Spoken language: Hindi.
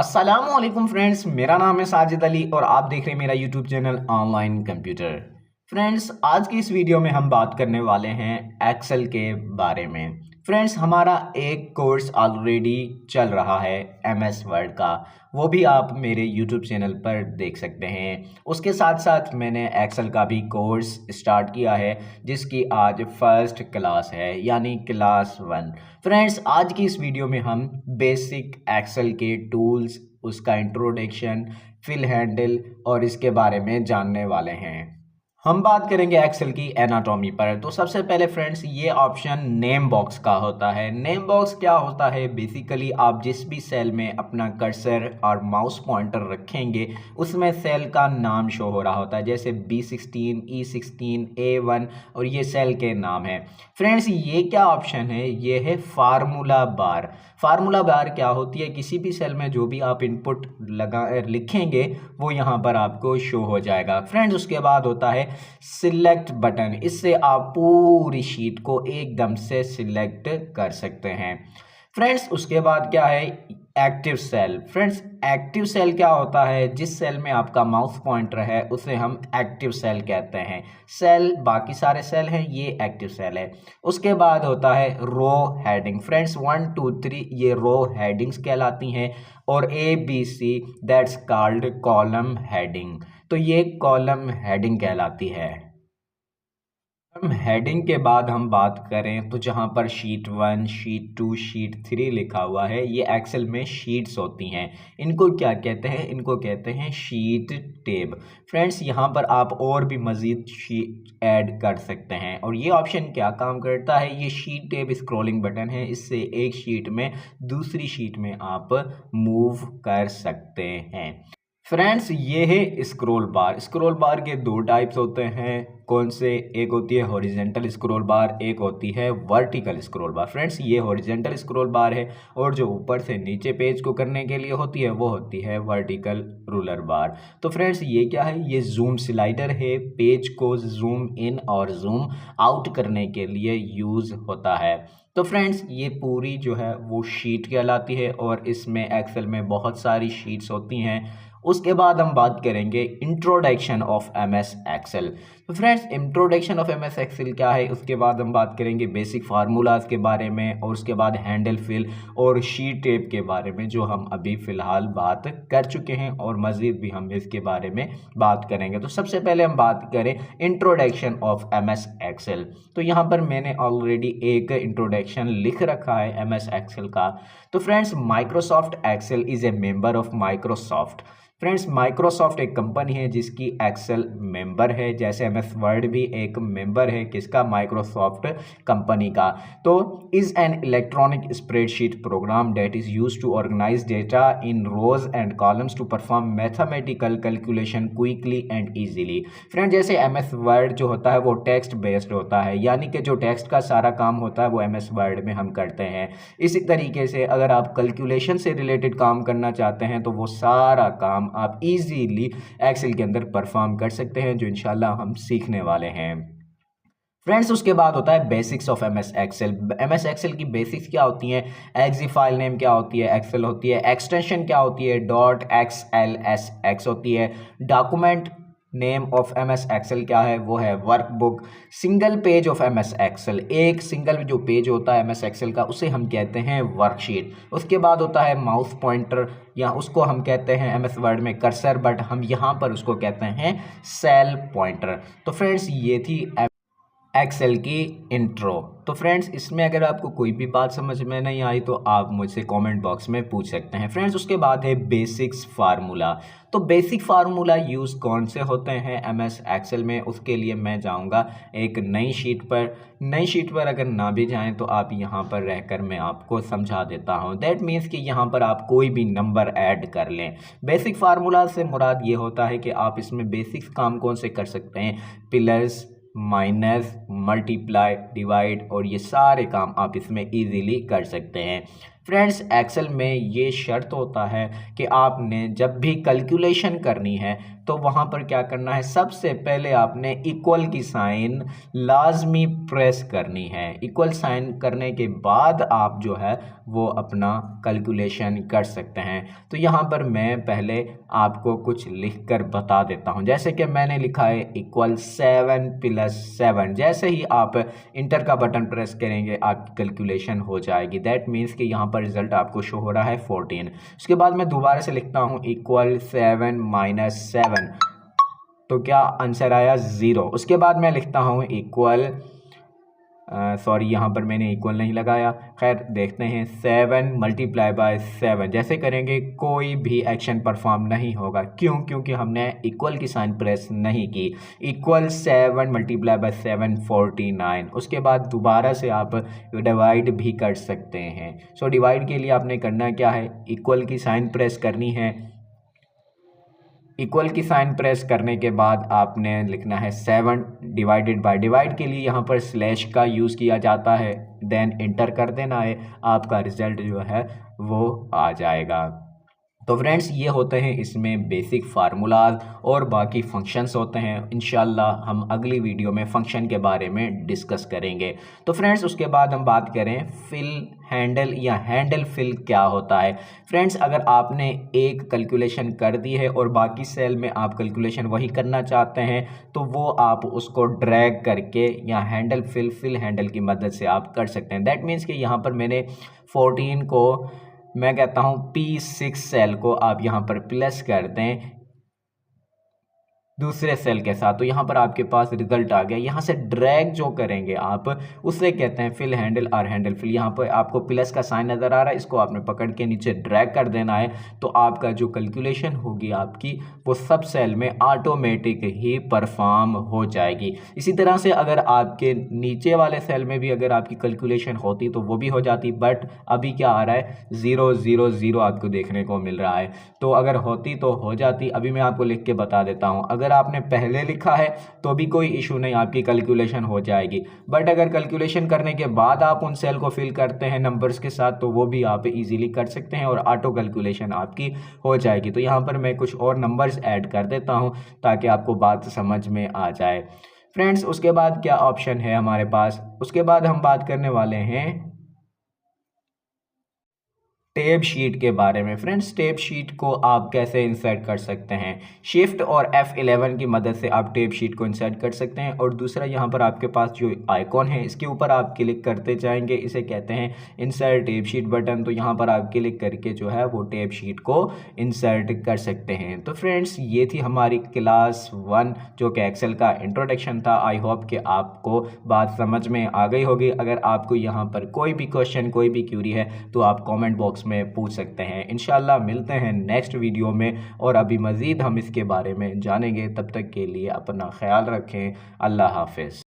अस्सलामुअलैकुम फ्रेंड्स, मेरा नाम है साजिद अली और आप देख रहे हैं मेरा YouTube channel online computer. Friends, आज की इस वीडियो में हम बात करने वाले हैं एक्सेल के बारे में। फ्रेंड्स, हमारा एक कोर्स ऑलरेडी चल रहा है एमएस वर्ड का, वो भी आप मेरे यूट्यूब चैनल पर देख सकते हैं। उसके साथ साथ मैंने एक्सेल का भी कोर्स स्टार्ट किया है जिसकी आज फर्स्ट क्लास है, यानी क्लास 1। फ्रेंड्स, आज की इस वीडियो में हम बेसिक एक्सेल के टूल्स, उसका इंट्रोडक्शन, फिल हैंडल और इसके बारे में जानने वाले हैं। हम बात करेंगे एक्सेल की एनाटॉमी पर। तो सबसे पहले फ्रेंड्स, ये ऑप्शन नेम बॉक्स का होता है। नेम बॉक्स क्या होता है? बेसिकली आप जिस भी सेल में अपना कर्सर और माउस पॉइंटर रखेंगे उसमें सेल का नाम शो हो रहा होता है, जैसे B16, E16, A1 और ये सेल के नाम है। फ्रेंड्स, ये क्या ऑप्शन है? ये है फार्मूला बार। फार्मूला बार क्या होती है? किसी भी सेल में जो भी आप इनपुट लिखेंगे वो यहाँ पर आपको शो हो जाएगा। फ्रेंड्स, उसके बाद होता है सिलेक्ट बटन। इससे आप पूरी शीट को एकदम से सिलेक्ट कर सकते हैं। फ्रेंड्स, उसके बाद क्या है? Active cell. Friends, active cell क्या होता है? जिस सेल में आपका माउस पॉइंटर है उसे हम एक्टिव सेल कहते हैं। सेल बाकी सारे सेल हैं, ये एक्टिव सेल है। उसके बाद होता है रो हेडिंग। फ्रेंड्स, 1 2 3 ये रो हेडिंग्स कहलाती हैं और ABC that's called column heading. तो ये कॉलम हेडिंग कहलाती है। हम हेडिंग के बाद हम बात करें तो जहां पर शीट 1, शीट 2, शीट 3 लिखा हुआ है, ये एक्सेल में शीट्स होती हैं। इनको क्या कहते हैं? इनको कहते हैं शीट टेब। फ्रेंड्स, यहाँ पर आप और भी मज़ीद शीट ऐड कर सकते हैं और ये ऑप्शन क्या काम करता है? ये शीट टेब स्क्रॉलिंग बटन है, इससे एक शीट में दूसरी शीट में आप मूव कर सकते हैं। फ्रेंड्स, ये है स्क्रॉल बार। स्क्रॉल बार के दो टाइप्स होते हैं। कौन से? एक होती है हॉरिजेंटल स्क्रॉल बार, एक होती है वर्टिकल स्क्रॉल बार। फ्रेंड्स, ये हॉरिजेंटल स्क्रॉल बार है और जो ऊपर से नीचे पेज को करने के लिए होती है वो होती है वर्टिकल रूलर बार। तो फ्रेंड्स, ये क्या है? ये जूम स्लाइडर है, पेज को जूम इन और जूम आउट करने के लिए यूज़ होता है। तो फ्रेंड्स, ये पूरी जो है वो शीट कहलाती है और इसमें एक्सेल में बहुत सारी शीट्स होती हैं। उसके बाद हम बात करेंगे इंट्रोडक्शन ऑफ एमएस एक्सेल। तो friends, introduction of MS Excel क्या है? उसके बाद हम बात करेंगे बेसिक फार्मूलाज के बारे में और उसके बाद हैंडल फिल और शीट टेप के बारे में, जो हम अभी फ़िलहाल बात कर चुके हैं और मज़ीद भी हम इसके बारे में बात करेंगे। तो सबसे पहले हम बात करें इंट्रोडक्शन ऑफ एमएस एक्सेल। तो यहाँ पर मैंने ऑलरेडी एक इंट्रोडक्शन लिख रखा है एमएस एक्सेल का। तो friends, Microsoft Excel is a member of Microsoft. Friends, Microsoft एक कंपनी है जिसकी एक्सेल मेंबर है, जैसे एमएस वर्ड भी एक मेंबर है किसका? माइक्रोसॉफ्ट कंपनी का। तो is an electronic spreadsheet program that is used to organize data in rows and columns to perform mathematical calculation quickly and easily. Friend, जैसे एमएस वर्ड जो होता है वो टेक्स्ट बेस्ड होता है, यानी कि जो टेक्स्ट का सारा काम होता है वो एमएस वर्ड में हम करते हैं। इसी तरीके से अगर आप कैलकुलेशन से रिलेटेड काम करना चाहते हैं तो वो सारा काम आप इजीली एक्सेल के अंदर परफॉर्म कर सकते हैं, जो इंशाल्लाह हम सीखने वाले हैं। फ्रेंड्स, उसके बाद होता है basics of MS Excel. MS Excel की बेसिक्स क्या होती हैं? एक्सी फाइल नेम क्या होती है? एक्सेल होती है। एक्सटेंशन क्या होती है? .xlsx होती है। Document name of MS Excel क्या है? वो है workbook. Single page of MS Excel, एक सिंगल जो पेज होता है एमएस एक्सेल का उसे हम कहते हैं वर्कशीट। उसके बाद होता है माउस पॉइंटर, या उसको हम कहते हैं एमएस वर्ड में कर्सर, बट हम यहाँ पर उसको कहते हैं सेल पॉइंटर। तो फ्रेंड्स, ये थी एक्सेल की इंट्रो। तो फ्रेंड्स, इसमें अगर आपको कोई भी बात समझ में नहीं आई तो आप मुझसे कमेंट बॉक्स में पूछ सकते हैं। फ्रेंड्स, उसके बाद है बेसिक्स फार्मूला। तो बेसिक फार्मूला यूज़ कौन से होते हैं एमएस एक्सेल में? उसके लिए मैं जाऊंगा एक नई शीट पर। नई शीट पर अगर ना भी जाएं तो आप यहाँ पर रहकर मैं आपको समझा देता हूँ। दैट मीन्स कि यहाँ पर आप कोई भी नंबर ऐड कर लें। बेसिक फार्मूला से मुराद ये होता है कि आप इसमें बेसिक्स काम कौन से कर सकते हैं? पिलर्स, माइनस, मल्टीप्लाई, डिवाइड और ये सारे काम आप इसमें इजीली कर सकते हैं। फ्रेंड्स एक्सेल में ये शर्त होता है कि आपने जब भी कैलकुलेशन करनी है तो वहाँ पर क्या करना है, सबसे पहले आपने इक्वल की साइन लाजमी प्रेस करनी है। इक्वल साइन करने के बाद आप जो है वो अपना कैलकुलेशन कर सकते हैं। तो यहाँ पर मैं पहले आपको कुछ लिख कर बता देता हूँ। जैसे कि मैंने लिखा है इक्वल 7 + 7। जैसे ही आप इंटर का बटन प्रेस करेंगे आपकी कैलकुलेशन हो जाएगी। दैट मीन्स कि यहाँ पर रिजल्ट आपको शो हो रहा है 14। उसके बाद मैं दोबारा से लिखता हूँ इक्वल 7 - 7। तो क्या आंसर आया 0। उसके बाद मैं लिखता हूँ इक्वल सॉरी यहाँ पर मैंने इक्वल नहीं लगाया, खैर देखते हैं 7 × 7। जैसे करेंगे कोई भी एक्शन परफॉर्म नहीं होगा। क्यों? क्योंकि हमने इक्वल की साइन प्रेस नहीं की। इक्वल 7 × 7 49। उसके बाद दोबारा से आप डिवाइड भी कर सकते हैं। सो डिवाइड के लिए आपने करना क्या है, इक्वल की साइन प्रेस करनी है। इक्वल की साइन प्रेस करने के बाद आपने लिखना है 7 डिवाइड के लिए यहाँ पर स्लैश का यूज़ किया जाता है, देन इंटर कर देना है, आपका रिजल्ट जो है वो आ जाएगा। तो फ्रेंड्स ये होते हैं इसमें बेसिक फार्मूलाज और बाकी फंक्शंस होते हैं। इंशाल्लाह हम अगली वीडियो में फ़ंक्शन के बारे में डिस्कस करेंगे। तो फ्रेंड्स उसके बाद हम बात करें फिल हैंडल या हैंडल फिल क्या होता है। फ्रेंड्स अगर आपने एक कैलकुलेशन कर दी है और बाकी सेल में आप कैलकुलेशन वही करना चाहते हैं तो वो आप उसको ड्रैग करके या हैंडल फिल हैंडल की मदद से आप कर सकते हैं। दैट मीन्स कि यहाँ पर मैंने 14 को मैं कहता हूँ P6 सेल को आप यहाँ पर प्लस कर दें दूसरे सेल के साथ, तो यहाँ पर आपके पास रिजल्ट आ गया। यहाँ से ड्रैग जो करेंगे आप उससे कहते हैं फिल हैंडल और हैंडल फिल। यहाँ पर आपको प्लस का साइन नज़र आ रहा है, इसको आपने पकड़ के नीचे ड्रैग कर देना है तो आपका जो कैलकुलेशन होगी आपकी वो सब सेल में ऑटोमेटिक ही परफॉर्म हो जाएगी। इसी तरह से अगर आपके नीचे वाले सेल में भी अगर आपकी कैलकुलेशन होती तो वो भी हो जाती, बट अभी क्या आ रहा है 0 0 0 आपको देखने को मिल रहा है। तो अगर होती तो हो जाती। अभी मैं आपको लिख के बता देता हूँ। अगर आपने पहले लिखा है तो भी कोई इशू नहीं, आपकी कैलकुलेशन हो जाएगी। बट अगर कैलकुलेशन करने के बाद आप उन सेल को फिल करते हैं नंबर्स के साथ तो वो भी आप इजीली कर सकते हैं और ऑटो कैलकुलेशन आपकी हो जाएगी। तो यहाँ पर मैं कुछ और नंबर्स ऐड कर देता हूँ ताकि आपको बात समझ में आ जाए। फ्रेंड्स उसके बाद क्या ऑप्शन है हमारे पास, उसके बाद हम बात करने वाले हैं टैब शीट के बारे में। फ्रेंड्स टैब शीट को आप कैसे इंसर्ट कर सकते हैं, शिफ्ट और F11 की मदद से आप टैब शीट को इंसर्ट कर सकते हैं। और दूसरा यहाँ पर आपके पास जो आइकॉन है इसके ऊपर आप क्लिक करते जाएंगे, इसे कहते हैं इंसर्ट टैब शीट बटन। तो यहाँ पर आप क्लिक करके जो है वो टैब शीट को इंसर्ट कर सकते हैं। तो फ्रेंड्स ये थी हमारी क्लास 1 जो कि एक्सेल का इंट्रोडक्शन था। आई होप कि आपको बात समझ में आ गई होगी। अगर आपको यहाँ पर कोई भी क्वेश्चन कोई भी क्यूरी है तो आप कॉमेंट बॉक्स में पूछ सकते हैं। इंशाल्लाह मिलते हैं नेक्स्ट वीडियो में और अभी मज़ीद हम इसके बारे में जानेंगे। तब तक के लिए अपना ख्याल रखें। अल्लाह हाफिज़।